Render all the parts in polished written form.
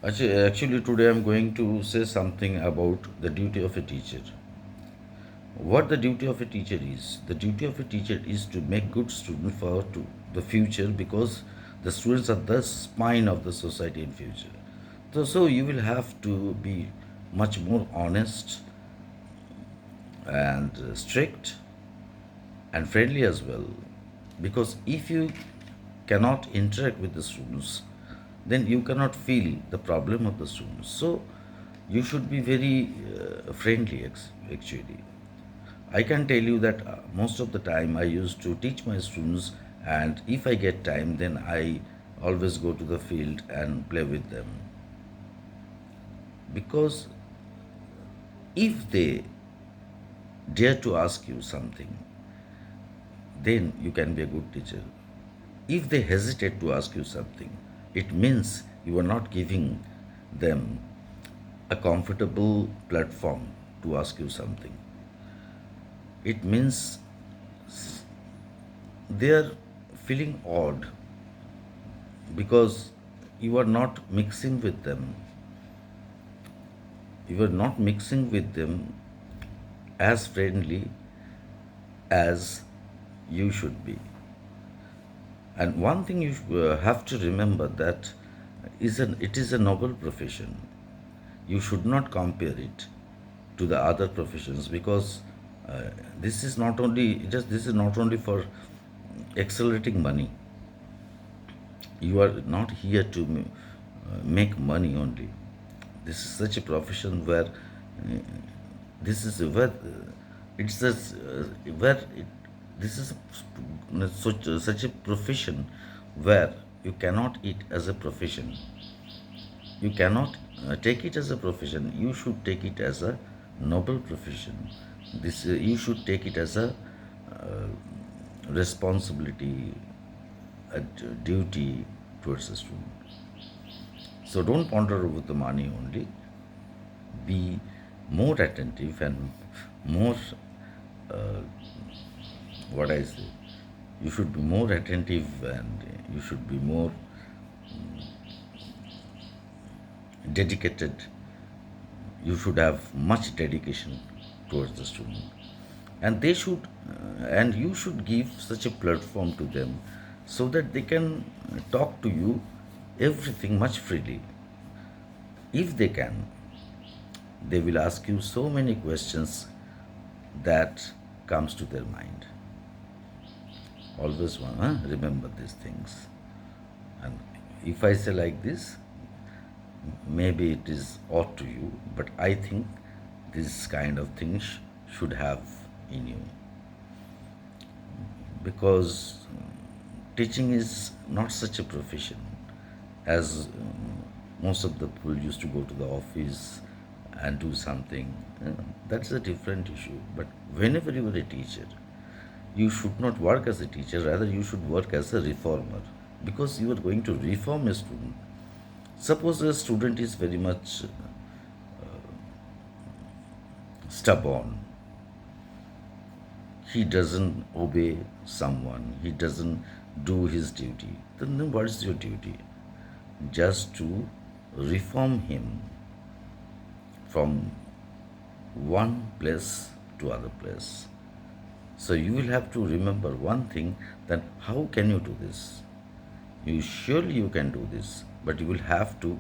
Actually, today I'm going to say something about the duty of a teacher. What the duty of a teacher is? The duty of a teacher is to make good students for the future, because the students are the spine of the society in future. So you will have to be much more honest and strict and friendly as well, because if you cannot interact with the students, then you cannot feel the problem of the students. So you should be very friendly, actually. I can tell you that most of the time I used to teach my students, and if I get time, then I always go to the field and play with them, because if they dare to ask you something, then you can be a good teacher. If they hesitate to ask you something, it means you are not giving them a comfortable platform to ask you something. It means they are feeling odd because you are not mixing with them. You are not mixing with them as friendly as you should be. And one thing you have to remember, that it is a noble profession. You should not compare it to the other professions, because this is not only this is not only for accelerating money. You are not here to make money only. This is such a profession where this is where it's a, where it, this is such a profession where you cannot eat as a profession. You cannot take it as a profession. You should take it as a noble profession. This you should take it as a responsibility, a duty towards a student. So don't ponder over the money only. Be more attentive and more, uh, what I say, you should be more attentive, and you should be more dedicated. You should have much dedication towards the student, and and you should give such a platform to them, so that they can talk to you everything much freely. If they can, they will ask you so many questions that comes to their mind. Always one, remember these things. And if I say like this, maybe it is odd to you, but I think this kind of things should have in you, because teaching is not such a profession as most of the people used to go to the office and do something. That's a different issue. But whenever you are a teacher, you should not work as a teacher, rather, you should work as a reformer, because you are going to reform a student. Suppose a student is very much stubborn, he doesn't obey someone, he doesn't do his duty, then what is your duty? Just to reform him from one place to other place. So you will have to remember one thing, that how can you do this? You surely you can do this, but you have to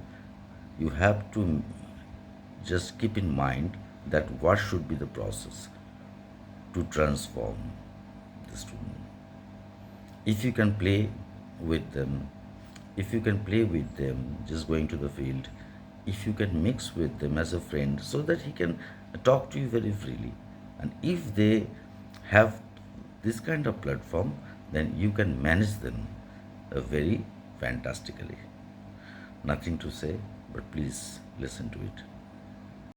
just keep in mind that what should be the process to transform the student. If you can play with them, if you can play with them just going to the field, if you can mix with them as a friend, so that he can talk to you very freely, and if they have this kind of platform, then you can manage them very fantastically. Nothing to say, but please listen to it.